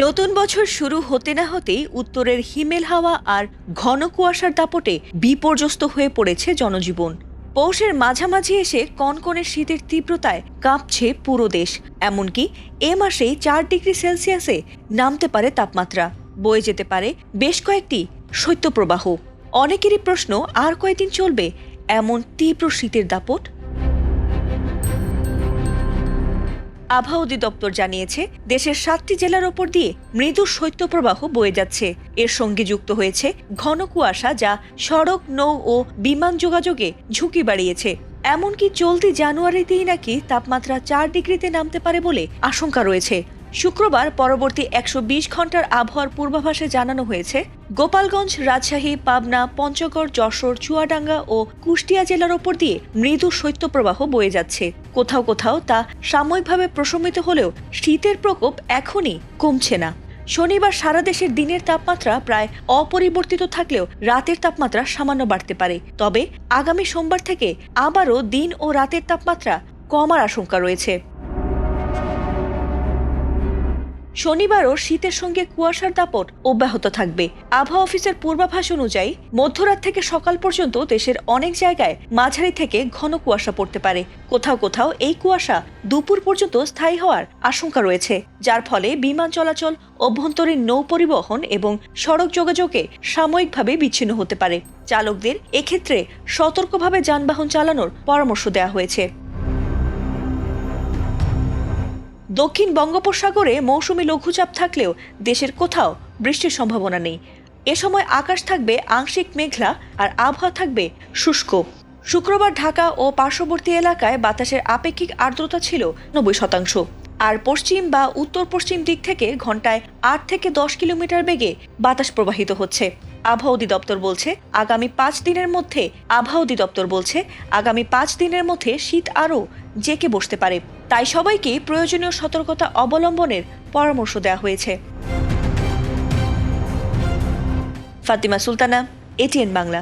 নতুন বছর শুরু হতে না হতেই উত্তরের হিমেল হাওয়া আর ঘন কুয়াশার দাপটে বিপর্যস্ত হয়ে পড়েছে জনজীবন। পৌষের মাঝামাঝি এসে কনকনে শীতের তীব্রতায় কাঁপছে পুরো দেশ। এমনকি এ মাসেই 4 ডিগ্রি সেলসিয়াসে নামতে পারে তাপমাত্রা, বয়ে যেতে পারে বেশ কয়েকটি শৈত্যপ্রবাহ। অনেকেরই প্রশ্ন, আর কয়েকদিন চলবে এমন তীব্র শীতের দাপট? আবহাওয়া অধিদপ্তর জানিয়েছে, দেশের 7টি জেলার ওপর দিয়ে মৃদু শৈত্যপ্রবাহ বয়ে যাচ্ছে। এর সঙ্গে যুক্ত হয়েছে ঘন কুয়াশা, যা সড়ক, নৌ ও বিমান যোগাযোগে ঝুঁকি বাড়িয়েছে। এমনকি চলতি জানুয়ারিতেই নাকি তাপমাত্রা 4 ডিগ্রিতে নামতে পারে বলে আশঙ্কা রয়েছে। শুক্রবার পরবর্তী 120 ঘন্টার আবহাওয়ার পূর্বাভাসে জানানো হয়েছে, গোপালগঞ্জ, রাজশাহী, পাবনা, পঞ্চগড়, যশোর, চুয়াডাঙ্গা ও কুষ্টিয়া জেলার ওপর দিয়ে মৃদু শৈত্যপ্রবাহ বয়ে যাচ্ছে। কোথাও কোথাও তা সাময়িকভাবে প্রশমিত হলেও শীতের প্রকোপ এখনই কমছে না। শনিবার সারা দেশের দিনের তাপমাত্রা প্রায় অপরিবর্তিত থাকলেও রাতের তাপমাত্রা সামান্য বাড়তে পারে। তবে আগামী সোমবার থেকে আবারও দিন ও রাতের তাপমাত্রা কমার আশঙ্কা রয়েছে। শনিবারও শীতের সঙ্গে কুয়াশার দাপট অব্যাহত থাকবে। আবহাওয়া অফিসের পূর্বাভাস অনুযায়ী মধ্যরাত থেকে সকাল পর্যন্ত দেশের অনেক জায়গায় মাঝারি থেকে ঘন কুয়াশা পড়তে পারে। কোথাও কোথাও এই কুয়াশা দুপুর পর্যন্ত স্থায়ী হওয়ার আশঙ্কা রয়েছে, যার ফলে বিমান চলাচল, অভ্যন্তরীণ নৌ পরিবহন এবং সড়ক যোগাযোগে সাময়িকভাবে বিচ্ছিন্ন হতে পারে। চালকদের এক্ষেত্রে সতর্কভাবে যানবাহন চালানোর পরামর্শ দেওয়া হয়েছে। দক্ষিণ বঙ্গোপসাগরে মৌসুমী লঘুচাপ থাকলেও দেশের কোথাও বৃষ্টির সম্ভাবনা নেই। এ সময় আকাশ থাকবে আংশিক মেঘলা আর আবহাওয়া থাকবে শুষ্ক। শুক্রবার ঢাকা ও পার্শ্ববর্তী এলাকায় বাতাসের আপেক্ষিক আর্দ্রতা ছিল 90%। আর পশ্চিম বা উত্তর পশ্চিম দিক থেকে ঘন্টায় 8 থেকে 10 কিলোমিটার বেগে বাতাস প্রবাহিত হচ্ছে। আবহাওয়া অধিদপ্তর বলছে, আগামী 5 দিনের মধ্যে শীত আরও জেঁকে বসতে পারে। তাই সবাইকে প্রয়োজনীয় সতর্কতা অবলম্বনের পরামর্শ দেওয়া হয়েছে। ফাতিমা সুলতানা, এটিএন বাংলা।